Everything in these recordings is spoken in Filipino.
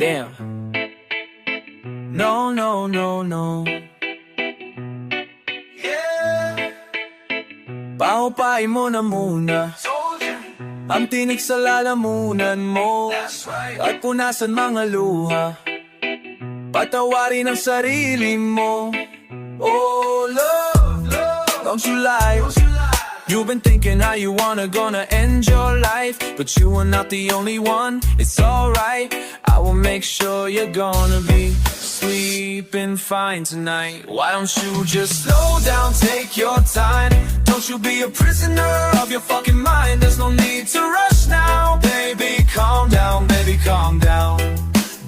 Damn. No, no, no, no. Yeah. Paupain mo na muna ang tinig sa lalamunan mo, at punasan mga luha, patawarin ang sarili mo. Oh love, don't you lie. You've been thinking how you gonna end your life, but you are not the only one. It's alright, I will make sure you're gonna be sleeping fine tonight. Why don't you just slow down, take your time? Don't you be a prisoner of your fucking mind. There's no need to rush now. Baby, calm down, baby, calm down.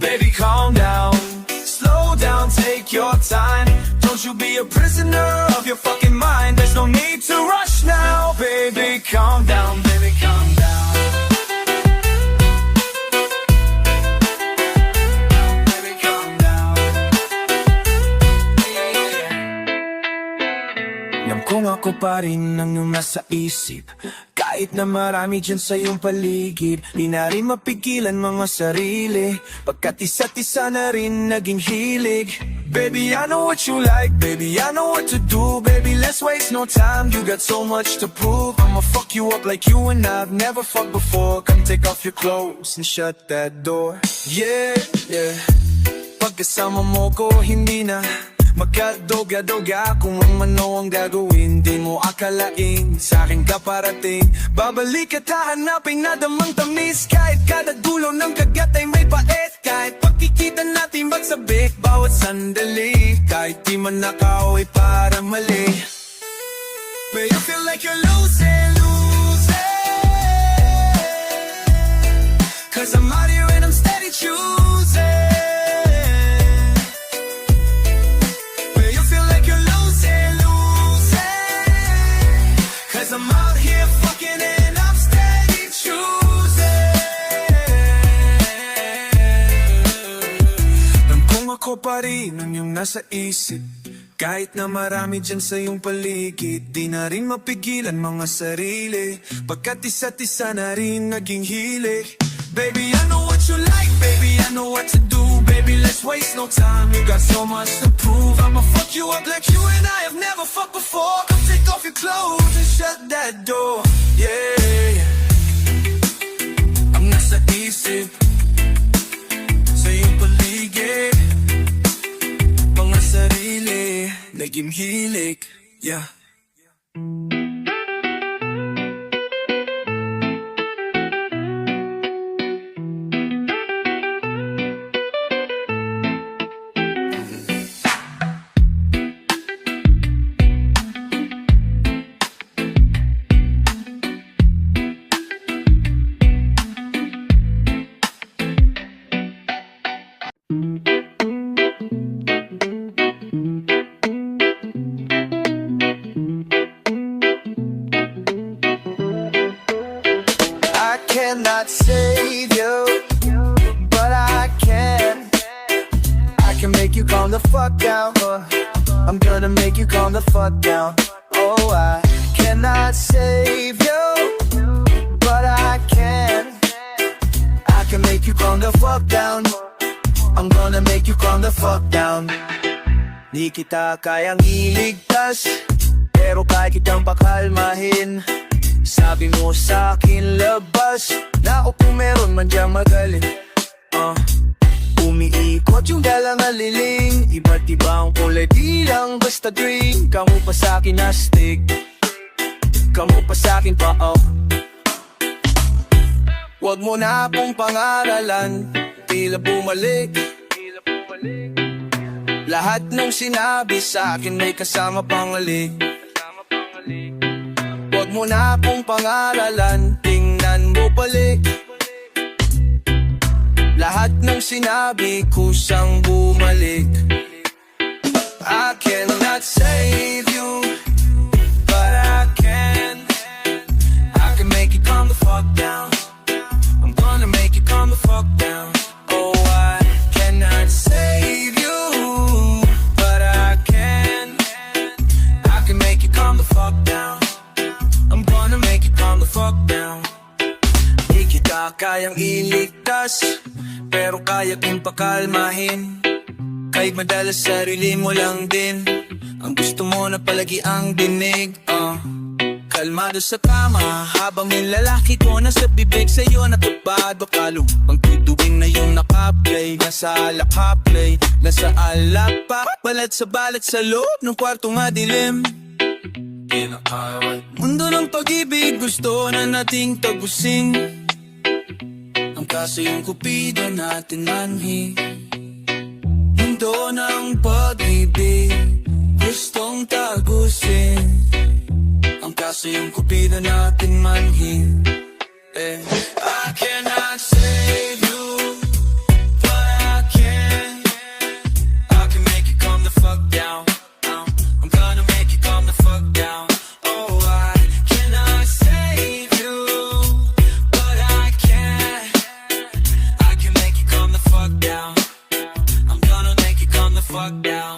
Baby, calm down. Slow down, take your time. Don't you be a prisoner of your fucking mind. There's no need to rush now. Baby, calm down, baby, calm down. Baby, calm down. Yeah. Alam kong ako pa rin ang iyong nasa isip, kahit na marami dyan sa iyong paligid. Di na rin mapigilan mga sarili, pagkat isa't isa na rin naging hilig. Baby, I know what you like, baby, I know what to do. Baby, let's waste no time, you got so much to prove. I'ma fuck you up like you and I've never fucked before. Come take off your clothes and shut that door. Yeah, yeah. Pagkasama mo ko, hindi na magkadoga-doga kung ano ang gagawin. Di mo akalain, sa'kin ka parating. Babalik at hahanapin na damang tamis, kahit kada dulo ng kagat ay may pait. Kahit pagkikita natin magsabik bawat sandali, kahit di man nakauwi para mali. But you feel like you're losing, losing, 'cause I'm out here and I'm steady choosing. I'm out here fucking and I'm steady choosing. Alam kong ako pa rin ang iyong nasa isip, kahit na marami dyan sa iyong paligid. Di na rin mapigilan mga sarili, pagkat isa't isa na rin naging hilig. Baby, I know what you like, baby, I know what to do. Baby, let's waste no time, you got so much to prove. I'ma fuck you up like you and I have never fucked before. Come take off your clothes and shut that door. Yeah, ang nasa isip, sa iyong paligid, mga sarili, naging hilig. Yeah. Cannot save you, but I can. I can make you calm the fuck down. I'm gonna make you calm the fuck down. Oh, I cannot save you, but I can. I can make you calm the fuck down. I'm gonna make you calm the fuck down. Di kita kayang iligtas, pero kaya kitang pakalmahin. Sabi mo sa'kin labas, na kung meron man diyang magaling. Umiikot yung dalang aliling, iba't ibang kulay, di lang basta drink. Kamu pa sa'kin astig, kamu pa sa'kin pa-up. Huwag mo na akong pangaralan, tila bumalik. Lahat ng sinabi sa'kin may kasama pangalik. Huwag mo na akong pangaralan, tingnan mo balik. Lahat ng sinabi kusang bumalik. I cannot save you, but I can. I can make you calm the fuck down. I'm gonna make you calm the fuck down. Oh, I cannot save you, but I can. I can make you calm the fuck down. I'm gonna make you calm the fuck down. Di kita kayang iligtas, pero kaya kong pakalmahin. Kahit madalas sarili mo lang din ang gusto mo na palagi ang dinig. Kalmado sa kama habang yung lalaki ko nasa bibig sa'yo natupad. Baka lumang tutuwing na yung nakaplay. Nasa alakaplay, nasa alak pa. Balat sa loob ng kwarto nga dilim. Mundo ng pag-ibig gusto na nating tagusin. Ang kaso yung kupido natin manhi. Mundo ng pag-ibig gustong tagusin. Ang kaso yung kupido natin manhin. I cannot save you, but I can. I can make you calm the fuck down. I'm gonna make you calm the fuck down. Oh, I cannot save you, but I can. I can make you calm the fuck down. I'm gonna make you calm the fuck down.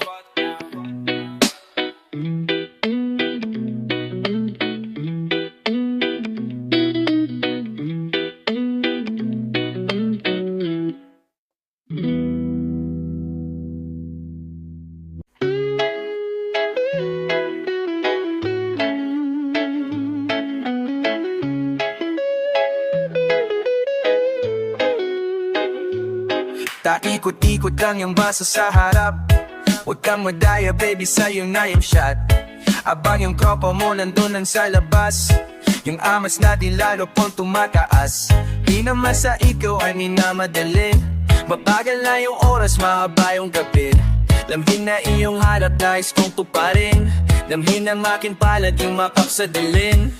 Taikot-ikot lang yung baso sa harap. Huwag kang madaya baby sa'yo na yung shot. Abang yung tropa mo nandun lang sa labas. Yung amas natin lalo pong tumataas. Di naman sa ikaw ay minamadali. Mabagal na yung oras, mahaba yung gabi. Lamhin na iyong harap, nais kong tuparin. Lamhin ang aking palad yung mapaksadalin.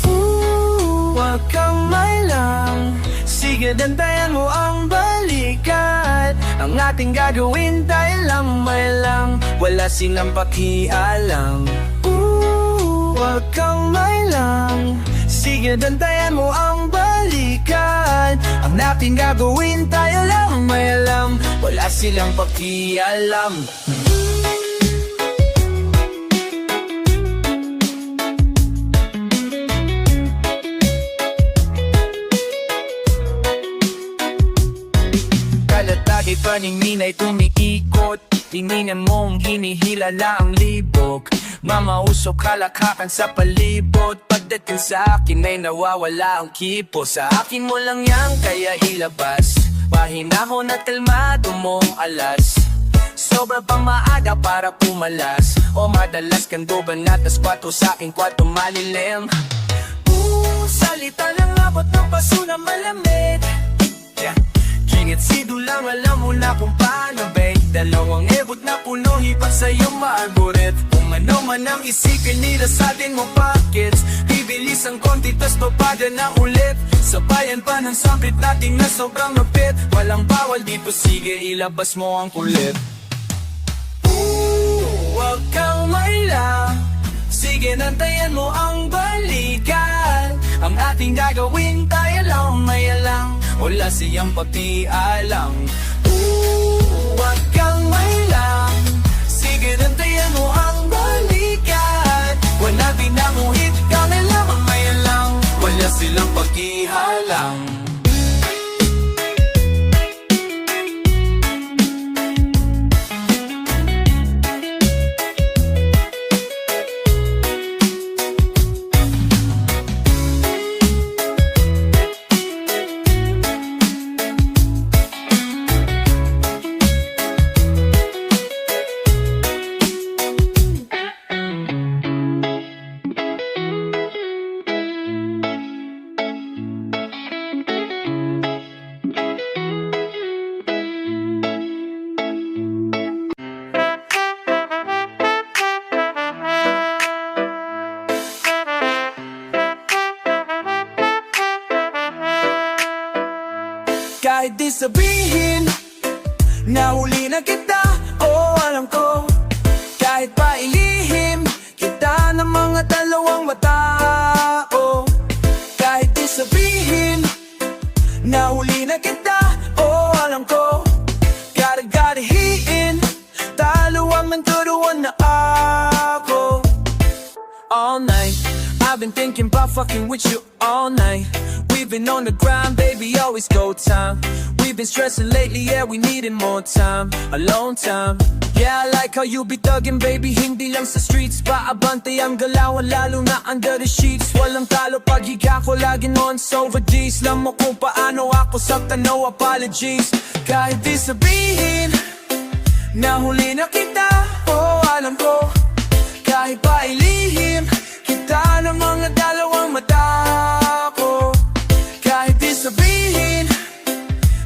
Huwag kang mailang. Sige, dantayan mo ang balikat. Ang ating gagawin tayo lang may lang. Wala silang pakialam. Huwag kang mailang. Sige, dantayan mo ang balikat. Ang ating gagawin tayo lang may alam. Wala silang pakialam. Kalatagi paningin ay tumiikot. Tinginan mong hinihilala ang libog. Mamausok kalakakan sa palibot. Pagdating sa akin ay nawawala ang kipo. Sa akin mo lang yan kaya ilabas. Mahinahon at kalmado mong alas. Sobra pang maaga para pumalas. O madalas kando banatas 4 sa aking kwarto malilim. Salita lang abot ng paso na malamig. Kingit sido lang alam mo na kung paano babe. Dalawang ebot na puno hipat sa iyong maagurit. Kung ano man ang isipin nila sa atin mo pockets. Bibilis ang konti tas papada na ulit. Sabayan pa ng sakit natin na sobrang lupit. Walang bawal dito sige ilabas mo ang kulit. Huwag kang mailang. Sige nantayan mo ang balikan. Ang ating gagawin tayo lang may alang. Wala siyang pakialam. Huwag kang mailang. Sige nantayan mo ang balikan. Wala binamuhit kami lang ang may alang. Wala silang pakialam. Kahit di sabihin na huli na kita, oh alam ko. Kahit pa ilihim kita ng mga dalawang mata, oh. Kahit di sabihin na huli na kita, oh alam ko. Gotta hiin, talo ang nanturuan na ako. All night, I've been thinking about fucking with you all night. We've been on the grind, baby, always go time. we've been stressing lately, yeah, we needing more time, alone time. Yeah, I like how you be thugging, baby, hindi lang sa streets. Paabante ang galawan, lalo na under the sheets. Walang talo pag higa ko, lagi non's over D's. Alam mo kung paano ako saktan, no apologies. Kahit di sabihin, nahuli na kita, oh alam ko. Kahit pa ilihim, kita ng mga dalawang mata ko. Kahit di sabihin,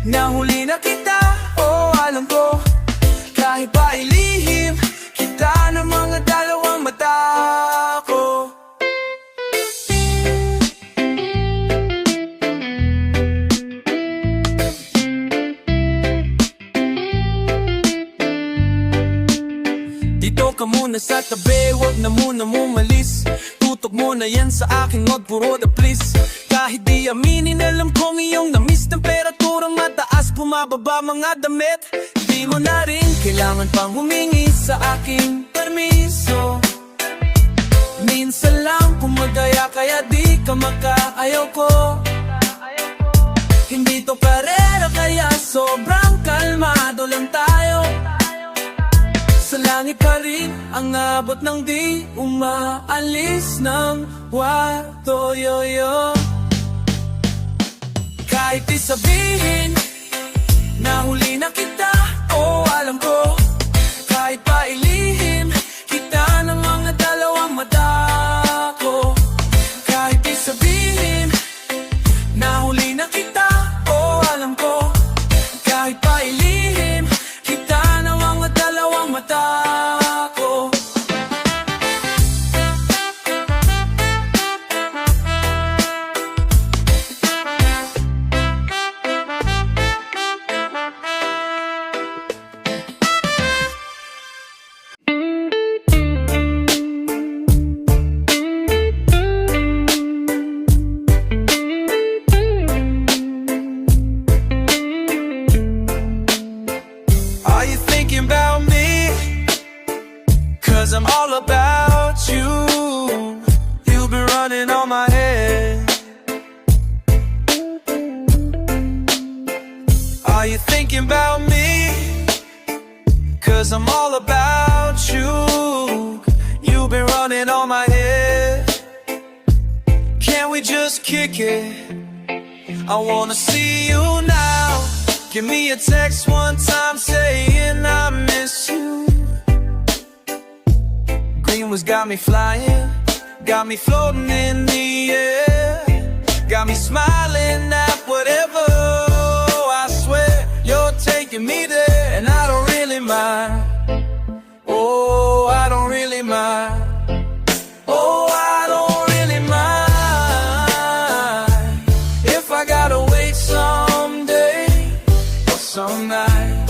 nahuli na kita, oh alam ko. Kahit pa ilihim, kita ng mga dalawang mata ko. Dito ka muna sa tabi, wag na muna mumalis. Tutok mo na yan sa akin, wag puro the please. Kahit di aminin, alam kong iyong namiss. Temperaturang mataas, bumababa mga damit. Di mo na rin kailangan pang humingi sa aking permiso. Minsan lang kumagaya kaya di ka makaayaw ko. Hindi to karera kaya sobrang kalmado lang tayo. Sa langit pa rin ang abot ng di umaalis ng wato yo-yo. Kahit di sabihin, nahuli na kita, oh alam ko. Kahit pa ilihim, kita ng mga dalawang mata ko. Kahit di sabihin, nahuli na kita, oh alam ko. Kahit pa ilihim, kita ng mga dalawang mata ko. Are you thinking about me? Cause I'm all about you. You've been running on my head. Are you thinking about me? Cause I'm all about you. You've been running on my head. Can we just kick it? I wanna see you now. Give me a text one time saying I miss you. Green was got me flying, got me floating in the air, got me smiling at whatever. I swear you're taking me there, and I don't really mind. Oh, I don't really mind. Oh, I don't really mind if I gotta wait someday or some night.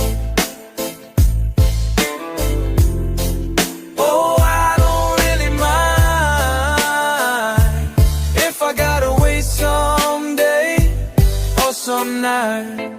Oh, I don't really mind if I gotta wait someday or some night.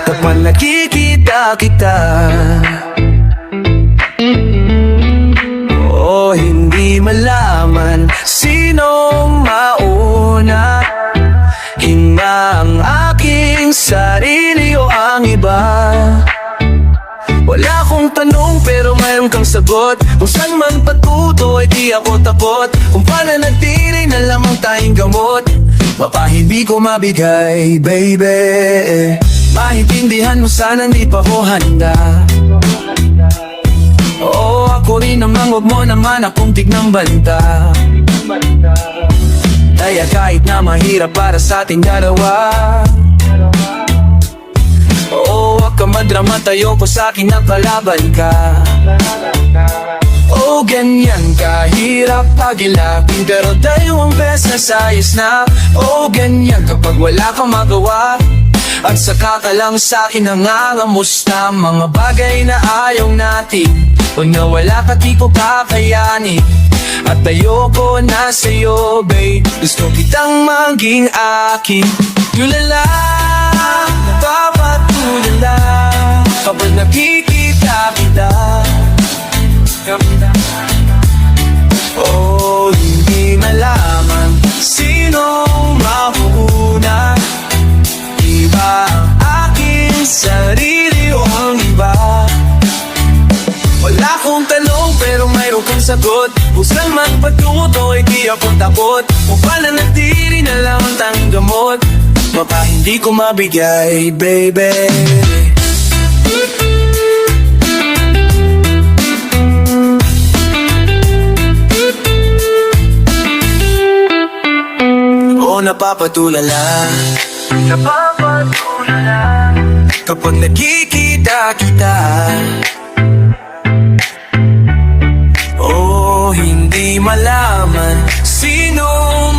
Kapag nakikita kita, oh, hindi malaman sinong mauna, hinga ang aking sarili o ang iba. Wala akong tanong pero mayroon kang sagot. Kung saan man patuto ay di ako takot. Kung pananatili na lamang tayong gamot, mapa hindi ko mabigay, baby. Maintindihan mo sana di pa ko handa. Oo, ako rin naman, huwag mo naman akong tignang banta. Kaya kahit na mahirap para sa ating dalawa, oo, wag ka madrama, tayo ko sa'kin na kalaban ka. Oh, ganyan kahirap pagilapin, pero dalawang beses ayos na. Oh, ganyan kapag wala kang magawa, at saka ka lang sa'kin nangangamos na mga bagay na ayaw natin. Pag nawala ka di ko kakayanin, at ayoko na sa'yo, babe. Gusto kitang maging akin. Tulala, napapatulala kapag nakikita kita. Oh, hindi malaman sinong mauna, iba ang aking sarili o ang iba. Wala akong tanong pero mayroon kang sagot. Kung saan man patuto ay di ako takot. Kung pananatili na lang ang tanging gamot, baka hindi ko mabigay, baby. Oh, napapatulala kapag nakikita kita. Oh, hindi malaman sino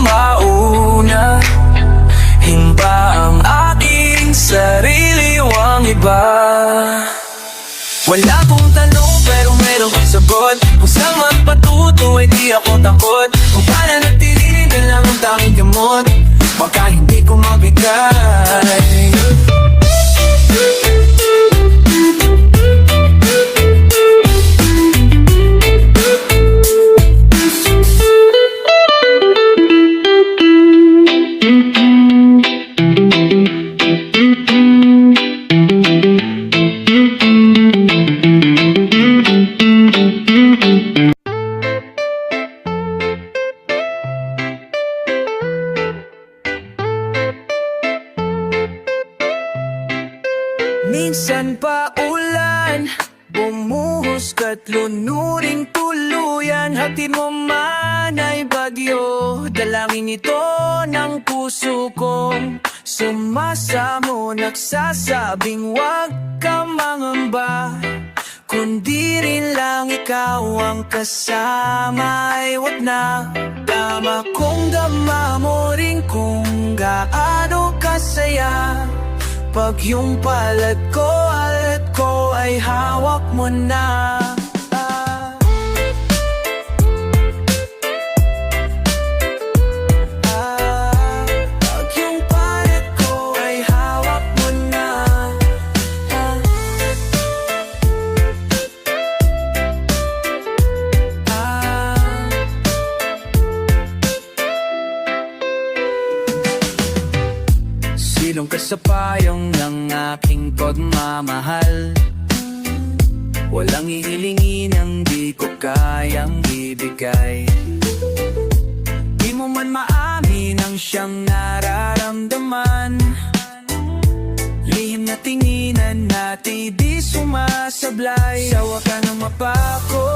mauna, himba ang aking sarili o ang iba. Wala akong tanong pero meron kang sagot. Kung saan man patuto ay di ako takot. Kung pananatili na lang ang tanging gamot, baka hindi ko mabigay. Minsan pa ulan, bumuhos ka't lunuring tuluyan. Hatid mo man ay bagyo, dalangin ito ng puso kong sumasamo. Nagsasabing wag ka mangamba, kundi rin lang ikaw ang kasama. Ay wag na, tama kong dama mo rin kung gaano kasaya pag yung palad ko, alat ko ay hawak mo na. Pag yung palad ko ay hawak mo na. Silong ka sa payong ng aking pagmamahal. Walang ihilingin ang di ko kayang ibigay. Di mo man maamin ang siyang nararamdaman. Lihim na tinginan natin di sumasablay. Sawa ka ng mapako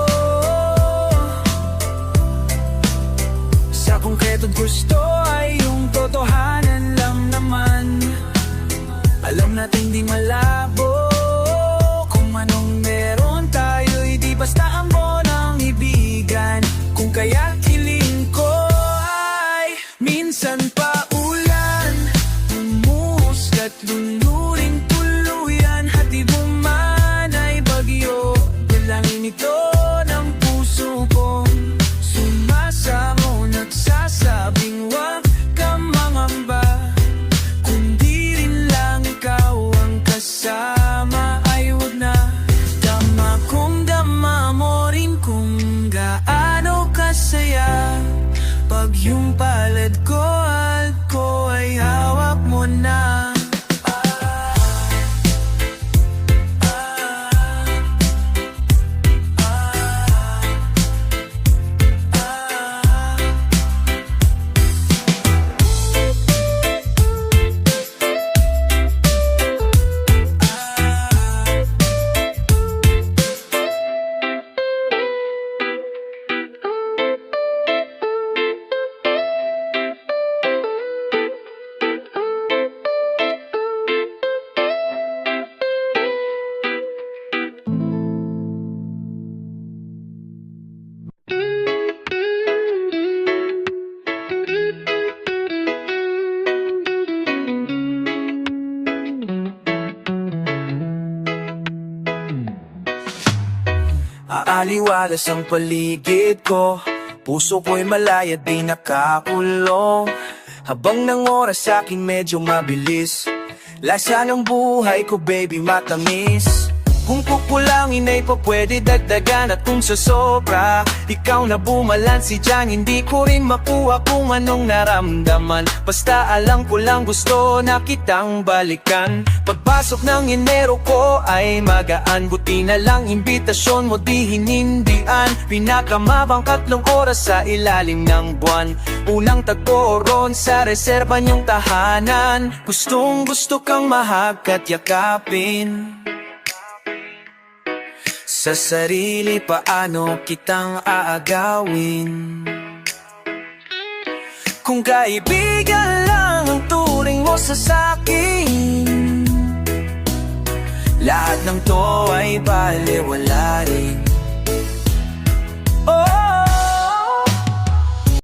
sa konkreto't gusto ay yung totohanan lang naman. Alam natin di malabo kung anong meron tayo'y di basta ambon ang ibigan. Kung kaya't hiling ko ay minsan pa ulan, bumuhos ka't lunuring tuluyan. Hatid mo man ay bagyo, dalangin ito ng puso kong sumasamo. Nagsasabing wag ka mangamba, Maliwalas ang paligid ko, puso ko'y malaya di nakakulong. Habang ng oras sa'kin medyo mabilis, lasa ng buhay ko baby matamis. Kung kukulangin ay pa pwede dagdagan, at kung sa sobra ikaw na bumalansi dyan, hindi ko rin makuha kung anong naramdaman. Basta alam ko lang gusto na kitang balikan. Pagpasok ng Enero ko ay magaan, buti na lang imbitasyon mo di hinindian. Pinakamabang 3 oras sa ilalim ng buwan, unang tagpo ron sa reserba niyong tahanan. Gustong gusto kang mahagkat yakapin. Sa sarili paano kitang aagawin? Kung kaibigan lang ang turing mo sa sakin, lahat ng to ay baliwala.